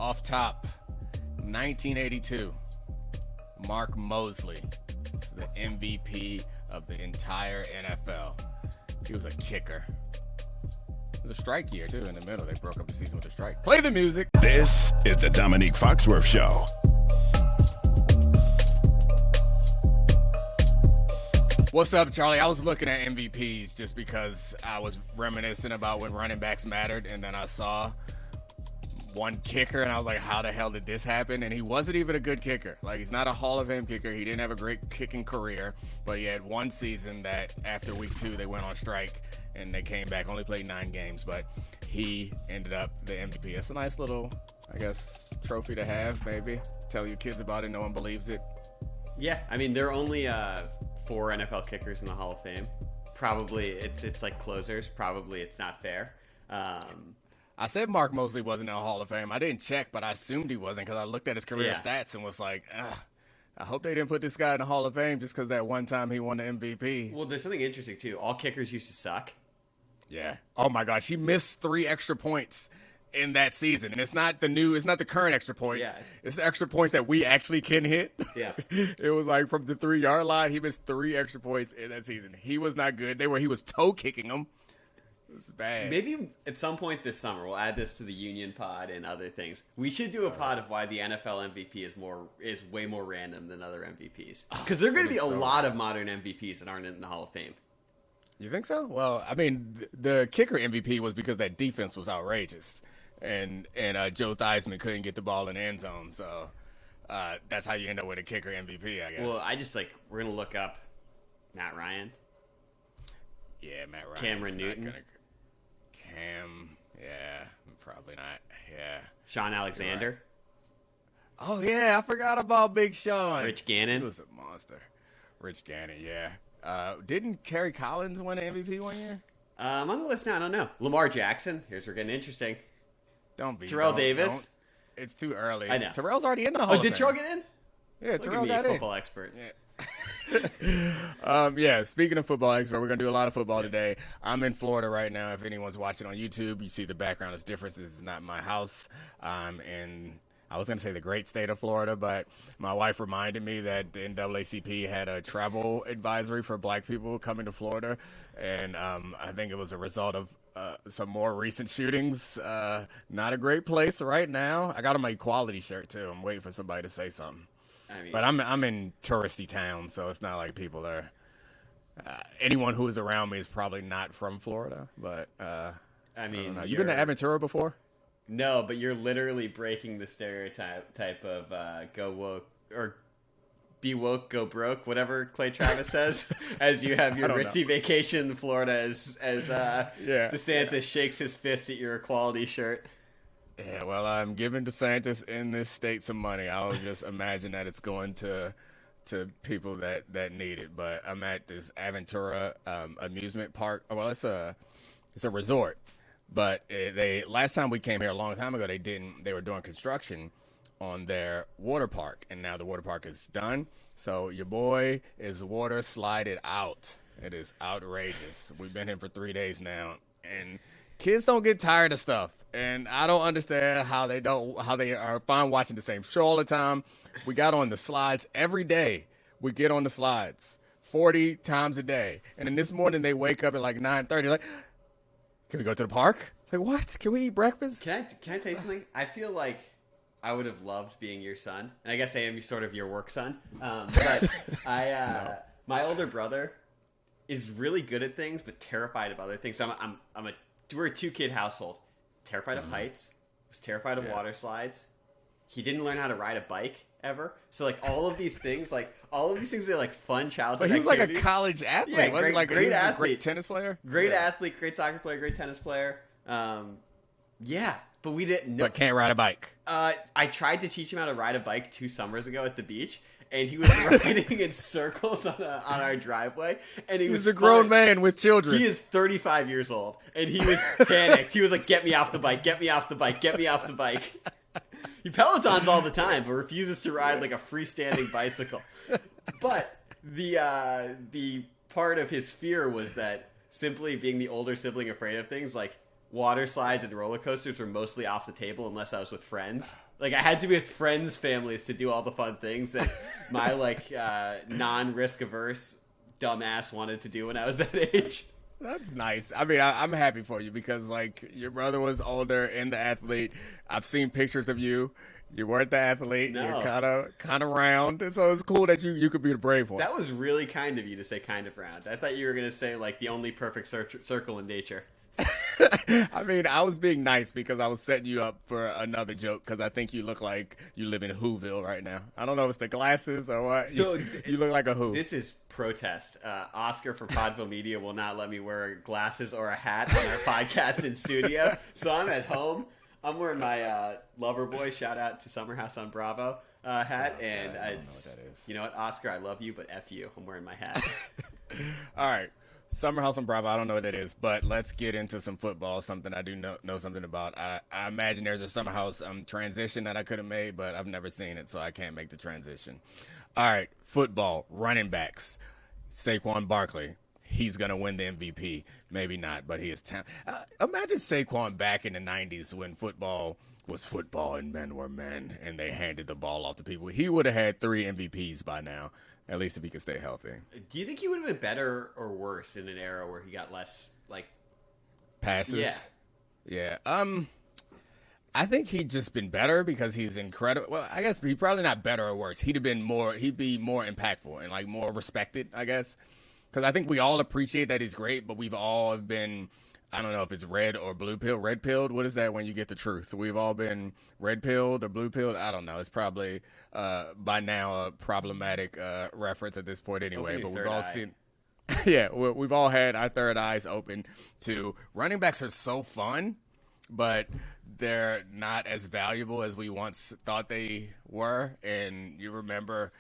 Off top, 1982, Mark Moseley, the MVP of the entire NFL. He was a kicker. It was a strike year, too, in the middle. They broke up the season with a strike. Play the music. This is the Domonique Foxworth Show. What's up, Charlie? I was looking at MVPs just because I was reminiscing about when running backs mattered, and then I saw one kicker, and I was like, how the hell did this happen? And he wasn't even a good kicker. Like, he's not a Hall of Fame kicker. He didn't have a great kicking career, but he had one season that after week 2, they went on strike, and they came back, only played 9 games, but he ended up the MVP. It's a nice little, I guess, trophy to have, maybe. Tell your kids about it. No one believes it. Yeah, I mean, there are only 4 NFL kickers in the Hall of Fame. Probably it's like closers. Probably it's not fair. I said Mark Moseley wasn't in the Hall of Fame. I didn't check, but I assumed he wasn't because I looked at his career stats and was like, I hope they didn't put this guy in the Hall of Fame just because that one time he won the MVP. Well, there's something interesting, too. All kickers used to suck. Yeah. Oh, my gosh. He missed 3 extra points in that season. And it's not the current extra points. Yeah. It's the extra points that we actually can hit. Yeah. It was like from the 3-yard line, he missed 3 extra points in that season. He was not good. He was toe kicking them. It was bad. Maybe at some point this summer, we'll add this to the Union Pod and other things. We should do a pod of why the NFL MVP is way more random than other MVPs. Because there are going to be a lot of modern MVPs that aren't in the Hall of Fame. You think so? Well, I mean, the kicker MVP was because that defense was outrageous. And Joe Theismann couldn't get the ball in the end zone. So that's how you end up with a kicker MVP, I guess. Well, we're going to look up Matt Ryan. Yeah, Matt Ryan. Cameron Newton. Yeah, probably not. Yeah. Sean Alexander. Right. Oh, yeah, I forgot about Big Sean. Rich Gannon. He was a monster. Rich Gannon, yeah. Didn't Kerry Collins win an MVP one year? I'm on the list now. I don't know. Lamar Jackson. Here's where we're getting interesting. Terrell Davis. It's too early. I know. Terrell's already in the Hall of Fame. Did Terrell get in? Yeah, Look Terrell at me, got in. football expert. Yeah. Speaking of football expert, we're going to do a lot of football today. I'm in Florida right now. If anyone's watching on YouTube, you see the background is different. This is not my house. And I was going to say the great state of Florida, but my wife reminded me that the NAACP had a travel advisory for black people coming to Florida. And I think it was a result of some more recent shootings. Not a great place right now. I got on my equality shirt, too. I'm waiting for somebody to say something. But I'm in touristy town, so it's not like people are. Anyone who is around me is probably not from Florida. But I mean, you been to Aventura before? No, but you're literally breaking the stereotype of go woke or be woke, go broke, whatever Clay Travis says, as you have your ritzy vacation in Florida as DeSantis shakes his fist at your equality shirt. Yeah, well, I'm giving DeSantis in this state some money. I would just imagine that it's going to people that need it. But I'm at this Aventura amusement park. Well, it's a resort. But last time we came here a long time ago, they were doing construction on their water park, and now the water park is done. So your boy is water slided out. It is outrageous. We've been here for 3 days now, and kids don't get tired of stuff, and I don't understand how they are fine watching the same show all the time. We got on the slides every day. We get on the slides 40 times a day, and then this morning they wake up at like 9:30, like, can we go to the park? It's like, what? Can we eat breakfast? Can I tell you something? I feel like I would have loved being your son, and I guess I am sort of your work son. But my older brother is really good at things, but terrified of other things. So we're a 2-kid household. Terrified of heights. Was terrified of water slides. He didn't learn how to ride a bike ever. So like all of these things are like fun childhood. But he was activities. Like a college athlete. Yeah, Wasn't great athlete, great tennis player. Great athlete, great soccer player, great tennis player. But we didn't know. But can't ride a bike. I tried to teach him how to ride a bike 2 summers ago at the beach, and he was riding in circles on our driveway. And he was a grown man with children. He is 35 years old, and he was panicked. He was like, "Get me off the bike! Get me off the bike! Get me off the bike!" He pelotons all the time, but refuses to ride like a freestanding bicycle. But the part of his fear was that simply being the older sibling afraid of things, like water slides and roller coasters were mostly off the table unless I was with friends. Like, I had to be with friends' families to do all the fun things that my, like, non-risk averse dumbass wanted to do when I was that age. That's nice. I mean, I'm happy for you because, like, your brother was older and the athlete. I've seen pictures of you. You weren't the athlete. No. You're kind of round. And so it's cool that you could be the brave one. That was really kind of you to say kind of round. I thought you were going to say, like, the only perfect circle in nature. I mean, I was being nice because I was setting you up for another joke because I think you look like you live in Whoville right now. I don't know if it's the glasses or what. So you look like a Who. This is protest. Oscar from Podville Media will not let me wear glasses or a hat on our podcast in studio. So I'm at home. I'm wearing my Loverboy, shout out to Summer House on Bravo hat. Oh, and God, I don't know it's, what that is. you know what, Oscar, I love you, but F you. I'm wearing my hat. All right. Summer House on Bravo, I don't know what that is, but let's get into some football, something I do know something about. I imagine there's a Summer House transition that I could have made, but I've never seen it, so I can't make the transition. All right, football, running backs. Saquon Barkley, he's going to win the MVP. Maybe not, but he is talented. Imagine Saquon back in the 90s when football was football and men were men, and they handed the ball off to people. He would have had 3 MVPs by now. At least if he could stay healthy. Do you think he would have been better or worse in an era where he got less, like... Passes? Yeah. I think he'd just been better because he's incredible. Well, I guess he's probably not better or worse. He'd be more impactful and, like, more respected, I guess. Because I think we all appreciate that he's great, but we've all been... I don't know if it's red or blue pill. Red pilled? What is that when you get the truth? We've all been red pilled or blue pilled. I don't know. It's probably by now a problematic reference at this point anyway. But we've all seen. Yeah, we've all had our third eyes open to running backs are so fun, but they're not as valuable as we once thought they were. And you remember,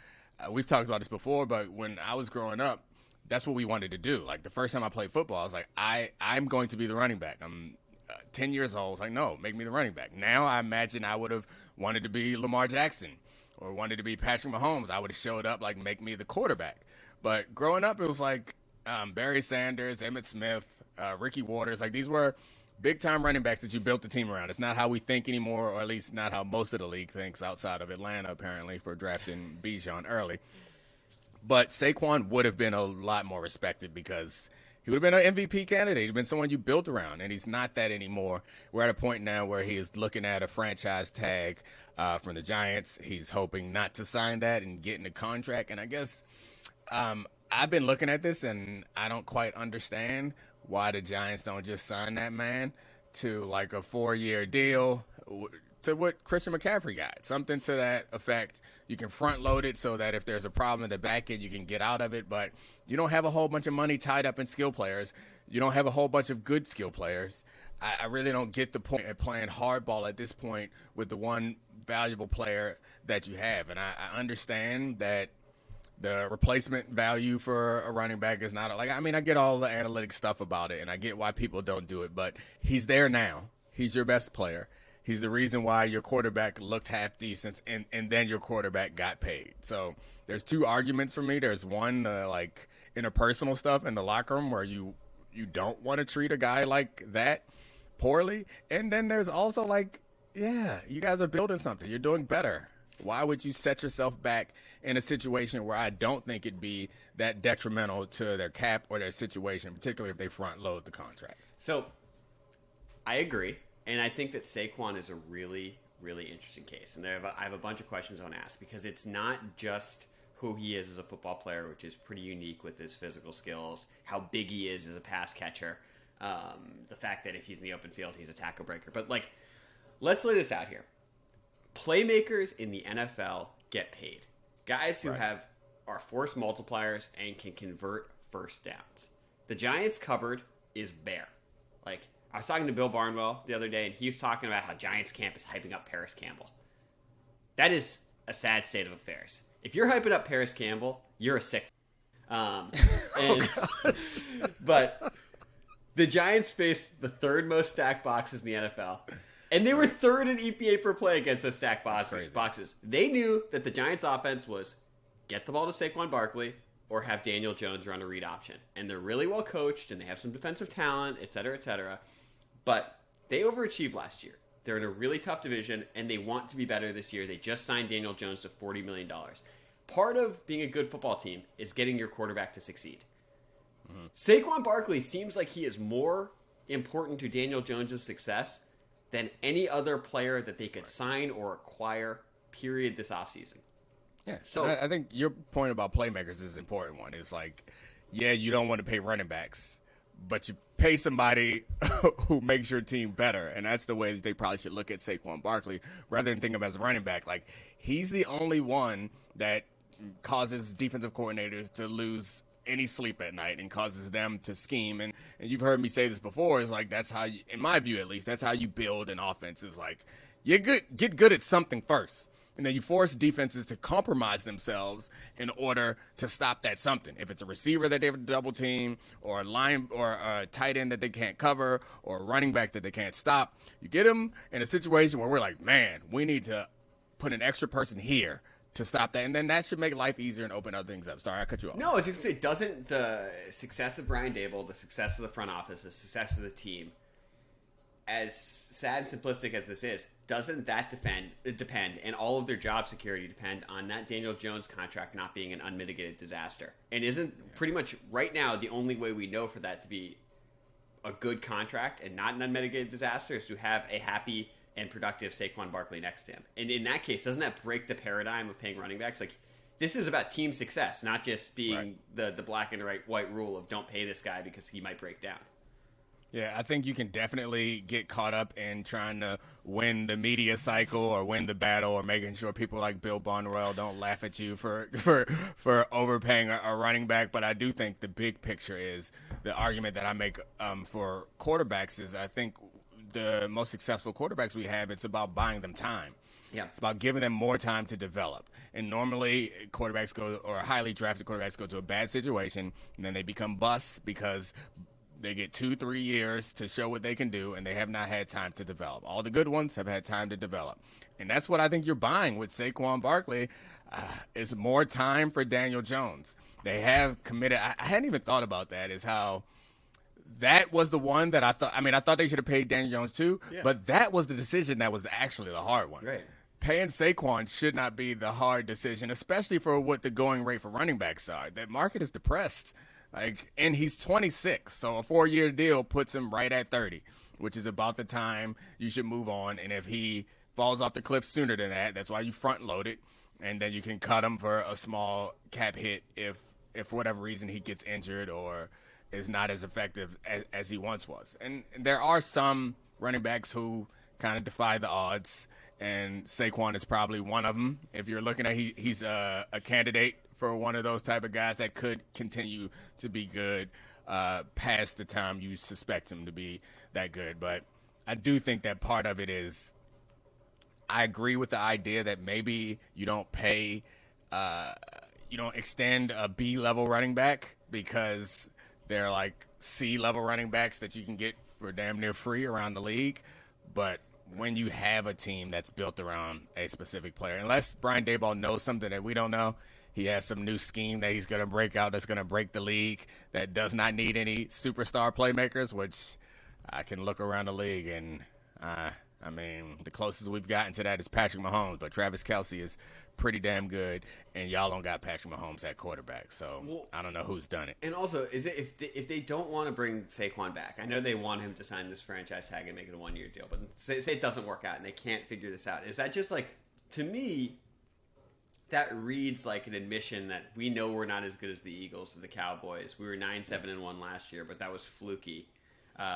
we've talked about this before, but when I was growing up, that's what we wanted to do. Like, the first time I played football, I was like, I'm going to be the running back. I'm 10 years old. I was like, no, make me the running back. Now I imagine I would have wanted to be Lamar Jackson or wanted to be Patrick Mahomes. I would have showed up, like, make me the quarterback. But growing up, it was like Barry Sanders, Emmitt Smith, Ricky Waters. Like, these were big-time running backs that you built the team around. It's not how we think anymore, or at least not how most of the league thinks outside of Atlanta, apparently, for drafting Bijan early. But Saquon would have been a lot more respected because he would have been an MVP candidate. He'd been someone you built around, and he's not that anymore. We're at a point now where he is looking at a franchise tag from the Giants. He's hoping not to sign that and get in a contract. And I guess I've been looking at this, and I don't quite understand why the Giants don't just sign that man to, like, a 4-year deal to what Christian McCaffrey got, something to that effect. You can front load it so that if there's a problem in the back end, you can get out of it. But you don't have a whole bunch of money tied up in skill players. You don't have a whole bunch of good skill players. I really don't get the point of playing hardball at this point with the one valuable player that you have. And I understand that the replacement value for a running back is not like, I mean, I get all the analytic stuff about it and I get why people don't do it, but he's there now. He's your best player. He's the reason why your quarterback looked half decent and then your quarterback got paid. So there's 2 arguments for me. There's one, like, interpersonal stuff in the locker room where you don't want to treat a guy like that poorly. And then there's also, like, yeah, you guys are building something. You're doing better. Why would you set yourself back in a situation where I don't think it'd be that detrimental to their cap or their situation, particularly if they front load the contract? So I agree. And I think that Saquon is a really, really interesting case. And I have a bunch of questions I want to ask because it's not just who he is as a football player, which is pretty unique with his physical skills, how big he is as a pass catcher, the fact that if he's in the open field, he's a tackle breaker. But, like, let's lay this out here. Playmakers in the NFL get paid. Guys who are force multipliers and can convert first downs. The Giants' cupboard is bare. Like, I was talking to Bill Barnwell the other day, and he was talking about how Giants camp is hyping up Paris Campbell. That is a sad state of affairs. If you're hyping up Paris Campbell, you're a sick. But the Giants faced the 3rd most stacked boxes in the NFL, and they were 3rd in EPA per play against those stacked boxes. They knew that the Giants' offense was get the ball to Saquon Barkley or have Daniel Jones run a read option. And they're really well coached, and they have some defensive talent, et cetera, et cetera. But they overachieved last year. They're in a really tough division, and they want to be better this year. They just signed Daniel Jones to $40 million. Part of being a good football team is getting your quarterback to succeed. Saquon Barkley seems like he is more important to Daniel Jones' success than any other player that they could sign or acquire, period, this offseason. Yeah, so I think your point about playmakers is an important one. It's like, yeah, you don't want to pay running backs, but you pay somebody who makes your team better, and that's the way that they probably should look at Saquon Barkley rather than think of him as a running back. Like, he's the only one that causes defensive coordinators to lose any sleep at night and causes them to scheme. And you've heard me say this before, is like, that's how you, in my view at least, that's how you build an offense. Is like, get good at something first, and then you force defenses to compromise themselves in order to stop that something. If it's a receiver that they have to double team, or a line, or a tight end that they can't cover, or a running back that they can't stop, you get them in a situation where we're like, man, we need to put an extra person here to stop that, and then that should make life easier and open other things up. Sorry, I cut you off. No, as you can say, doesn't the success of Brian Daboll, the success of the front office, the success of the team, as sad and simplistic as this is, doesn't that depend, and all of their job security depend on that Daniel Jones contract not being an unmitigated disaster? And isn't pretty much right now the only way we know for that to be a good contract and not an unmitigated disaster is to have a happy and productive Saquon Barkley next to him? And in that case, doesn't that break the paradigm of paying running backs? Like, this is about team success, not just being the black and white rule of don't pay this guy because he might break down. Yeah, I think you can definitely get caught up in trying to win the media cycle or win the battle, or making sure people like Bill Barnwell don't laugh at you for overpaying a running back. But I do think the big picture is the argument that I make for quarterbacks is, I think the most successful quarterbacks we have, it's about buying them time. Yeah. It's about giving them more time to develop. And normally quarterbacks go, or highly drafted quarterbacks go to a bad situation, and then they become busts because they get 2-3 years to show what they can do, and they have not had time to develop. All the good ones have had time to develop. And that's what I think you're buying with Saquon Barkley, is more time for Daniel Jones. They have committed. I hadn't even thought about that, is how that was the one that I thought they should have paid Daniel Jones too, but that was the decision that was actually the hard one. Right. Paying Saquon should not be the hard decision, especially for what the going rate for running backs are. That market is depressed. And he's 26, so a 4-year deal puts him right at 30, which is about the time you should move on. And if he falls off the cliff sooner than that, that's why you front load it, and then you can cut him for a small cap hit if for whatever reason he gets injured or is not as effective as he once was. And there are some running backs who kind of defy the odds, and Saquon is probably one of them. If you're looking at, he's a candidate for one of those type of guys that could continue to be good past the time you suspect him to be that good. But I do think that part of it is, I agree with the idea that maybe you don't pay, you don't extend a B-level running back, because they're like C-level running backs that you can get for damn near free around the league. But when you have a team that's built around a specific player, unless Brian Daboll knows something that we don't know, he has some new scheme that he's going to break out that's going to break the league, that does not need any superstar playmakers, which I can look around the league and, the closest we've gotten to that is Patrick Mahomes, but Travis Kelce is pretty damn good, and y'all don't got Patrick Mahomes at quarterback, so I don't know who's done it. And also, is it if they don't want to bring Saquon back, I know they want him to sign this franchise tag and make it a 1-year deal, but say it doesn't work out and they can't figure this out, is that just like, to me, that reads like an admission that we know we're not as good as the Eagles or the Cowboys. We were 9-7-1 last year, but that was fluky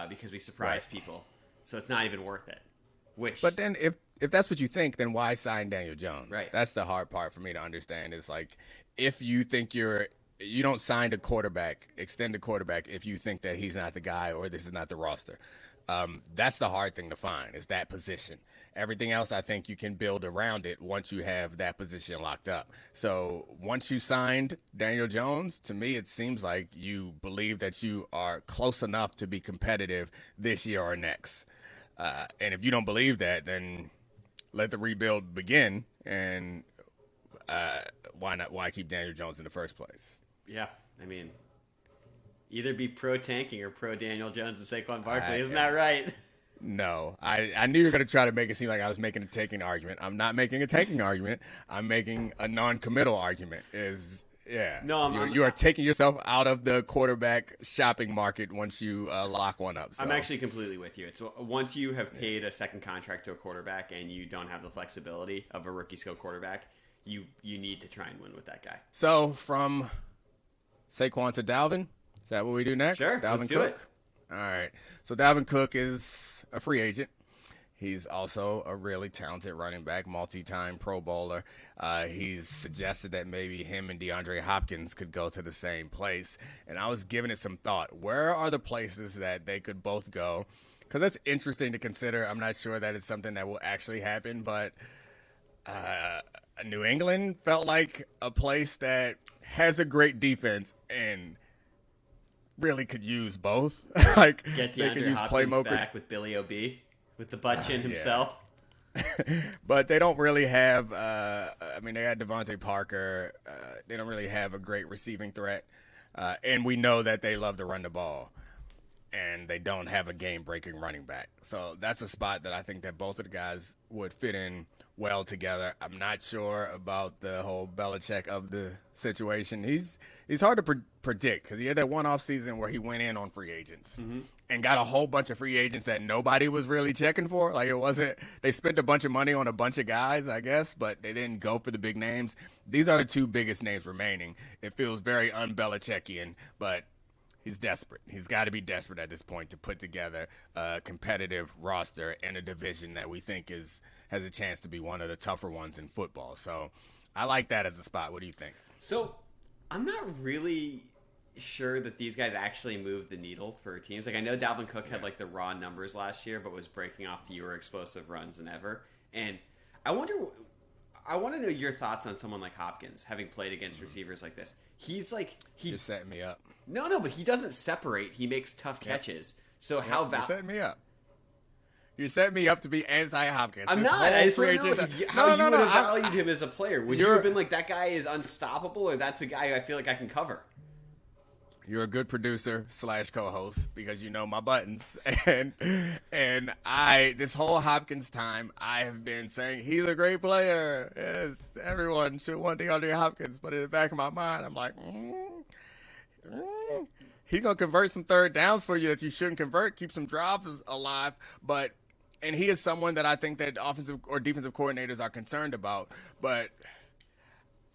because we surprised people. So it's not even worth it. But then if that's what you think, then why sign Daniel Jones? Right. That's the hard part for me to understand, is like, if you think you don't sign a quarterback, extend a quarterback if you think that he's not the guy or this is not the roster. That's the hard thing to find, is that position. Everything else, I think you can build around it once you have that position locked up. So once you signed Daniel Jones, to me, it seems like you believe that you are close enough to be competitive this year or next. And if you don't believe that, then let the rebuild begin. And why not? Why keep Daniel Jones in the first place? Yeah, either be pro tanking or pro Daniel Jones and Saquon Barkley. Isn't that right? No, I knew you were going to try to make it seem like I was making a taking argument. I'm not making a taking argument. I'm making a non-committal argument. You are taking yourself out of the quarterback shopping market once you lock one up. So. I'm actually completely with you. It's once you have paid a second contract to a quarterback and you don't have the flexibility of a rookie skill quarterback, you need to try and win with that guy. So from Saquon to Dalvin, is that what we do next? Sure, Dalvin let's do Cook. it. All right. So Dalvin Cook is a free agent. He's also a really talented running back, multi-time Pro Bowler. He's suggested that maybe him and DeAndre Hopkins could go to the same place. And I was giving it some thought. Where are the places that they could both go? Because that's interesting to consider. I'm not sure that it's something that will actually happen, but New England felt like a place that has a great defense and really could use both. Like Get they could DeAndre use Hopkins playmakers back with Billy O.B. with the butt chin himself. But they don't really have they got Devontae Parker. They don't really have a great receiving threat. And we know that they love to run the ball. And they don't have a game-breaking running back. So that's a spot that I think that both of the guys would fit in well together. I'm not sure about the whole Belichick of the situation. He's hard to predict because he had that one off season where he went in on free agents and got a whole bunch of free agents that nobody was really checking for. Like, it wasn't – they spent a bunch of money on a bunch of guys, I guess, but they didn't go for the big names. These are the two biggest names remaining. It feels very un-Belichickian, but – he's desperate. He's got to be desperate at this point to put together a competitive roster in a division that we think has a chance to be one of the tougher ones in football. So I like that as a spot. What do you think? So I'm not really sure that these guys actually moved the needle for teams. Like, I know Dalvin Cook had like the raw numbers last year, but was breaking off fewer explosive runs than ever. And I want to know your thoughts on someone like Hopkins, having played against receivers like this. You're setting me up. No, but he doesn't separate. He makes tough catches. So how You're setting me up. You're setting me up to be anti-Hopkins. I'm not. I just want to know how you would have valued him as a player. Would you have been like, that guy is unstoppable, or that's a guy I feel like I can cover? You're a good producer / co-host because you know my buttons. And I, this whole Hopkins time, I have been saying he's a great player. Yes, everyone should want DeAndre Hopkins. But in the back of my mind, I'm like, he's going to convert some third downs for you that you shouldn't convert, keep some drives alive. And he is someone that I think that offensive or defensive coordinators are concerned about. But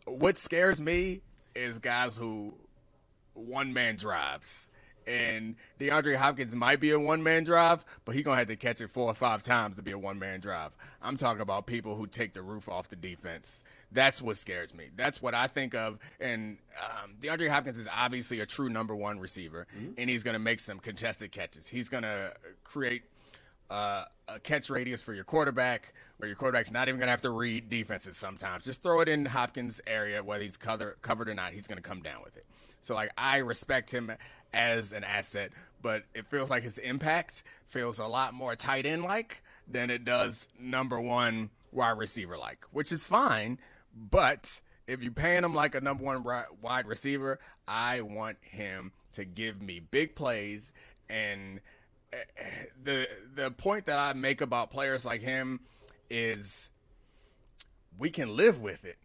what scares me is guys who one-man drives. And DeAndre Hopkins might be a one-man drive, but he's going to have to catch it 4 or 5 times to be a one-man drive. I'm talking about people who take the roof off the defense. That's what scares me. That's what I think of. And DeAndre Hopkins is obviously a true number one receiver, and he's going to make some contested catches. He's going to create a catch radius for your quarterback, where your quarterback's not even going to have to read defenses sometimes. Just throw it in Hopkins' area, whether he's covered or not. He's going to come down with it. So, like, I respect him as an asset, but it feels like his impact feels a lot more tight end-like than it does number one wide receiver-like, which is fine. But if you're paying him like a number one wide receiver, I want him to give me big plays. And the point that I make about players like him is we can live with it.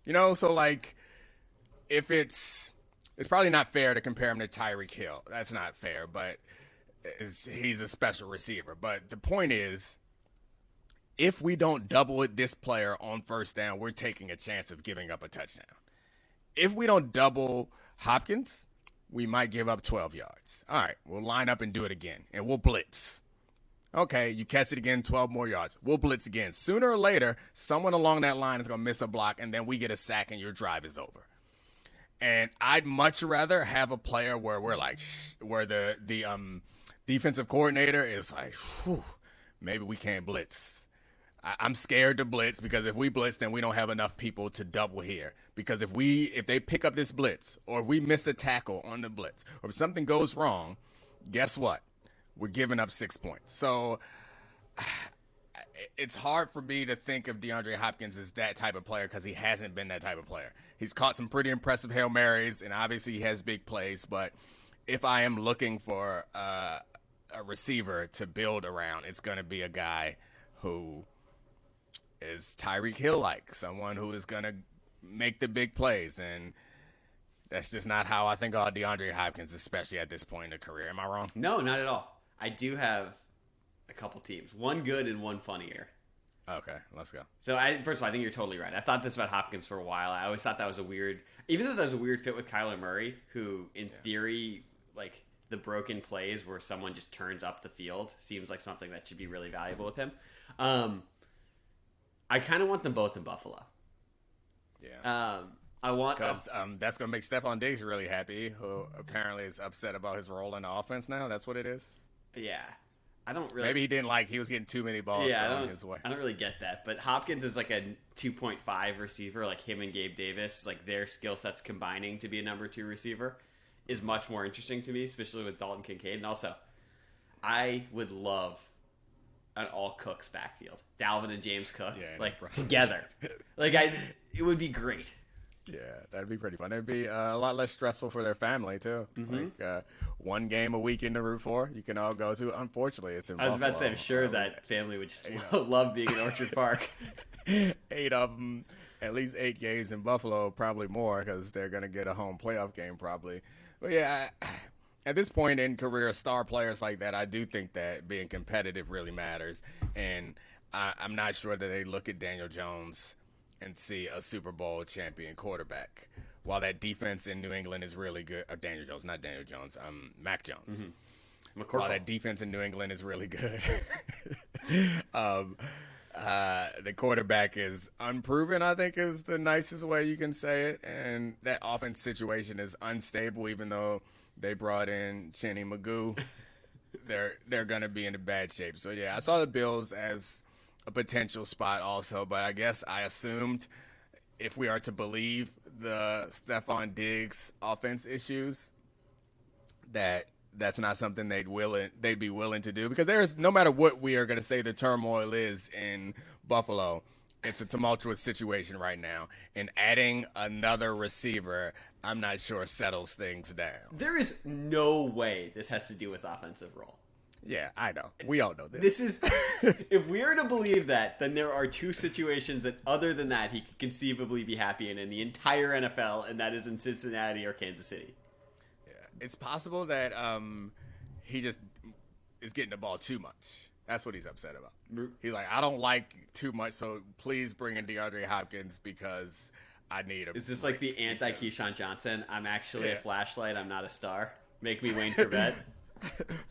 You know, so like if it's probably not fair to compare him to Tyreek Hill. That's not fair, but he's a special receiver. But the point is, if we don't double this player on first down, we're taking a chance of giving up a touchdown. If we don't double Hopkins, we might give up 12 yards. All right, we'll line up and do it again, and we'll blitz. Okay, you catch it again, 12 more yards. We'll blitz again. Sooner or later, someone along that line is going to miss a block, and then we get a sack, and your drive is over. And I'd much rather have a player where we're like, where the defensive coordinator is like, maybe we can't blitz. I'm scared to blitz because if we blitz, then we don't have enough people to double here. Because if they pick up this blitz, or we miss a tackle on the blitz, or if something goes wrong, guess what? We're giving up 6 points. So it's hard for me to think of DeAndre Hopkins as that type of player because he hasn't been that type of player. He's caught some pretty impressive Hail Marys, and obviously he has big plays. But if I am looking for a receiver to build around, it's going to be a guy who is Tyreek Hill-like, someone who is going to make the big plays. And that's just not how I think about DeAndre Hopkins, especially at this point in the career. Am I wrong? No, not at all. I do have a couple teams, one good and one funnier. Okay, let's go. So, first of all, I think you're totally right. I thought this about Hopkins for a while. I always thought that was a weird, even though that was a weird fit with Kyler Murray, who, in theory, like, the broken plays where someone just turns up the field seems like something that should be really valuable with him. I kind of want them both in Buffalo. Yeah. I want because that's going to make Stephon Diggs really happy, who apparently is upset about his role in the offense now. That's what it is. Yeah. I don't really. Maybe he didn't like he was getting too many balls thrown his way. I don't really get that. But Hopkins is like a 2.5 receiver, like him and Gabe Davis. Like their skill sets combining to be a number 2 receiver is much more interesting to me, especially with Dalton Kincaid. And also, I would love an all Cooks backfield, Dalvin and James Cook, like together. Like it would be great. Yeah, that'd be pretty fun. It'd be a lot less stressful for their family too. Mm-hmm. Like one game a weekend to root for, you can all go to. Unfortunately, it's in. I was about to say, I'm sure that family would just love being in Orchard Park. 8 of them, at least 8 games in Buffalo, probably more because they're gonna get a home playoff game probably. But yeah, at this point in career, star players like that, I do think that being competitive really matters, and I'm not sure that they look at Daniel Jones and see a Super Bowl champion quarterback. While that defense in New England is really good, or Daniel Jones, not Daniel Jones, Mac Jones. Mm-hmm. While that defense in New England is really good, the quarterback is unproven, I think is the nicest way you can say it. And that offense situation is unstable, even though they brought in Cheney Magoo. They're going to be in a bad shape. So, yeah, I saw the Bills as a potential spot also, but I guess I assumed if we are to believe the Stephon Diggs offense issues, that's not something they'd be willing to do, because there's, no matter what we are going to say the turmoil is in Buffalo, it's a tumultuous situation right now, and adding another receiver, I'm not sure settles things down. There is no way this has to do with offensive role. Yeah, I know. We all know this. This is, if we are to believe that, then there are 2 situations that, other than that, he could conceivably be happy in the entire NFL, and that is in Cincinnati or Kansas City. Yeah, it's possible that he just is getting the ball too much. That's what he's upset about. He's like, I don't like too much, so please bring in DeAndre Hopkins because I need him. Is this like the anti-Keyshawn Johnson? I'm actually a flashlight. I'm not a star. Make me Wayne Corbett.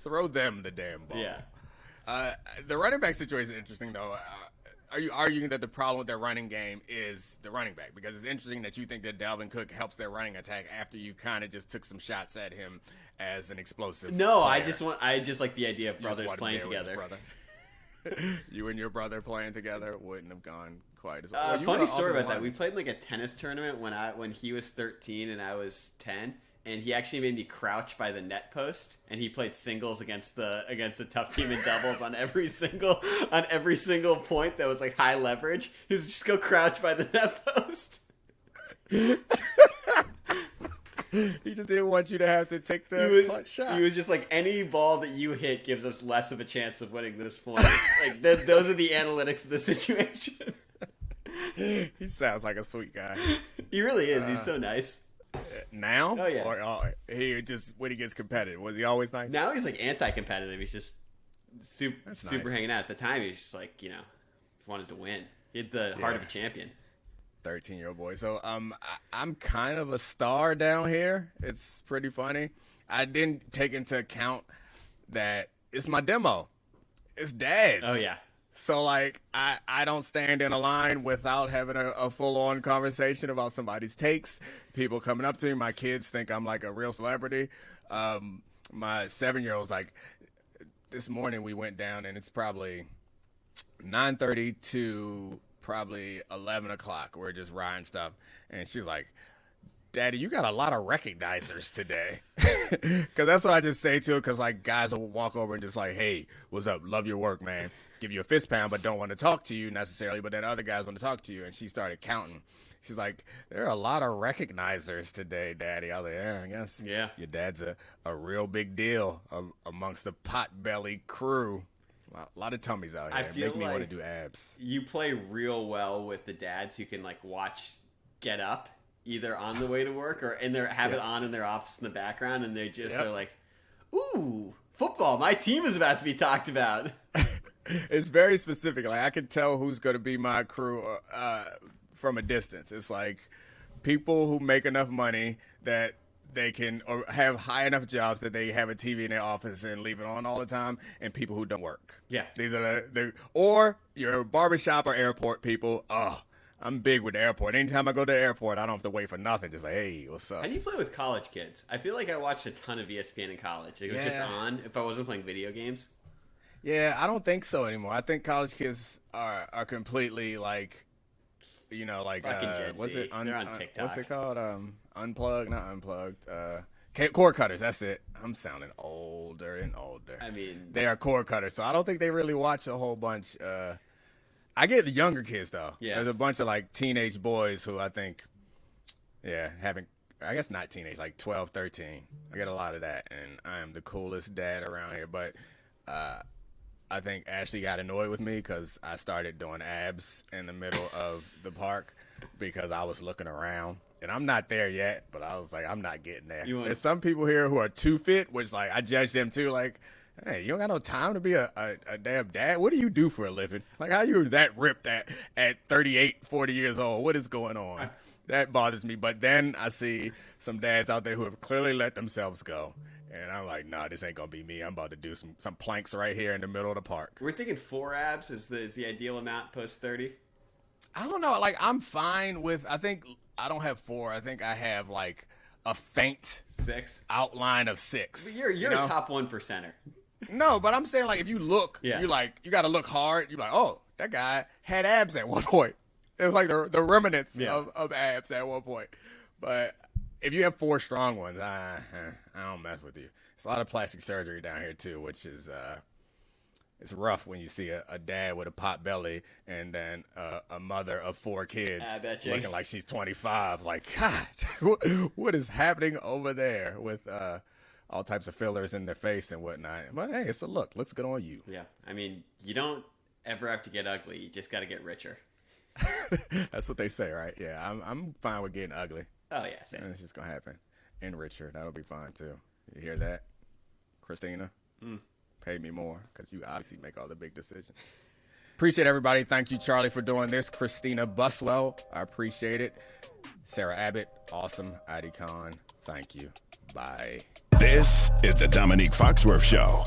Throw them the damn ball. Yeah. The running back situation is interesting, though. Are you arguing that the problem with their running game is the running back? Because it's interesting that you think that Dalvin Cook helps their running attack after you kind of just took some shots at him as an explosive No, player. I just like the idea of brothers playing together. You and your brother playing together wouldn't have gone quite as well. Funny story about that. We played like a tennis tournament when he was 13 and I was 10. And he actually made me crouch by the net post, and he played singles against the tough team in doubles on every single point that was like high leverage. He was just go crouch by the net post. He just didn't want you to have to take the clutch shot. He was just like, any ball that you hit gives us less of a chance of winning this point. Like those are the analytics of the situation. He sounds like a sweet guy. He really is. He's so nice. Now? Oh, yeah. Or he just, when he gets competitive, was he always nice? Now he's like anti-competitive. He's just super nice. hanging out. At the time, he was just like, he wanted to win. He had the heart of a champion. 13-year-old boy. So I'm kind of a star down here. It's pretty funny. I didn't take into account that it's my demo. It's Dad's. Oh, yeah. So, like, I don't stand in a line without having a full-on conversation about somebody's takes. People coming up to me. My kids think I'm, like, a real celebrity. My 7-year-old's like, this morning we went down, and it's probably 9:30 to probably 11 o'clock. We're just riding stuff. And she's like, Daddy, you got a lot of recognizers today. Because that's what I just say to her, because, like, guys will walk over and just like, hey, what's up? Love your work, man. Give you a fist pound, but don't want to talk to you necessarily. But then other guys want to talk to you. And she started counting. She's like, there are a lot of recognizers today, Daddy. I was like, yeah, I guess. Yeah. Your dad's a real big deal amongst the potbelly crew. A lot of tummies out here. I feel Make me like want to do abs. You play real well with the dads who can like watch Get Up either on the way to work or have it on in their office in the background, and they just are like, "Ooh, football! My team is about to be talked about." It's very specific. Like I can tell who's going to be my crew from a distance. It's like people who make enough money that they can or have high enough jobs that they have a TV in their office and leave it on all the time, and people who don't work. Yeah. These are the or your barbershop or airport people. Oh, I'm big with the airport. Anytime I go to the airport, I don't have to wait for nothing. Just like, hey, what's up? How do you play with college kids? I feel like I watched a ton of ESPN in college. It was just on if I wasn't playing video games. Yeah, I don't think so anymore. I think college kids are completely like, you know, like what's it? They're on TikTok. What's it called? Unplugged, not unplugged. Cord cutters. That's it. I'm sounding older and older. I mean, they are cord cutters, so I don't think they really watch a whole bunch. I get the younger kids though. Yeah, there's a bunch of like teenage boys who I think, I guess not teenage, like 12, 13. I get a lot of that, and I am the coolest dad around here. But I think Ashley got annoyed with me because I started doing abs in the middle of the park because I was looking around. And I'm not there yet, but I was like, I'm not getting there. There's some people here who are too fit, which like I judge them too. Like, hey, you don't got no time to be a damn dad. What do you do for a living? Like, how you that ripped at 38, 40 years old? What is going on? That bothers me. But then I see some dads out there who have clearly let themselves go. And I'm like, nah, this ain't going to be me. I'm about to do some planks right here in the middle of the park. We're thinking 4 abs is the ideal amount post 30. I don't know. Like, I'm fine with, I think I don't have 4. I think I have like a faint 6 outline of 6. You're you know? A top 1%er. No, but I'm saying like if you look, you're like, you got to look hard. You're like, oh, that guy had abs at one point. It was like the remnants of abs at one point. But if you have 4 strong ones, I don't mess with you. It's a lot of plastic surgery down here too, which is it's rough when you see a dad with a pot belly and then a mother of 4 kids looking like she's 25. Like, God, what is happening over there with all types of fillers in their face and whatnot? But hey, it's a look. Looks good on you. Yeah, I mean, you don't ever have to get ugly. You just got to get richer. That's what they say, right? Yeah, I'm fine with getting ugly. Oh yeah, same. It's just gonna happen. And richer, that'll be fine too. You hear that, Christina? Pay me more because you obviously make all the big decisions. Appreciate everybody. Thank you, Charlie, for doing this. Christina Buswell, I appreciate it. Sarah Abbott, awesome. Adi Khan, thank you. Bye. This is the Domonique Foxworth Show.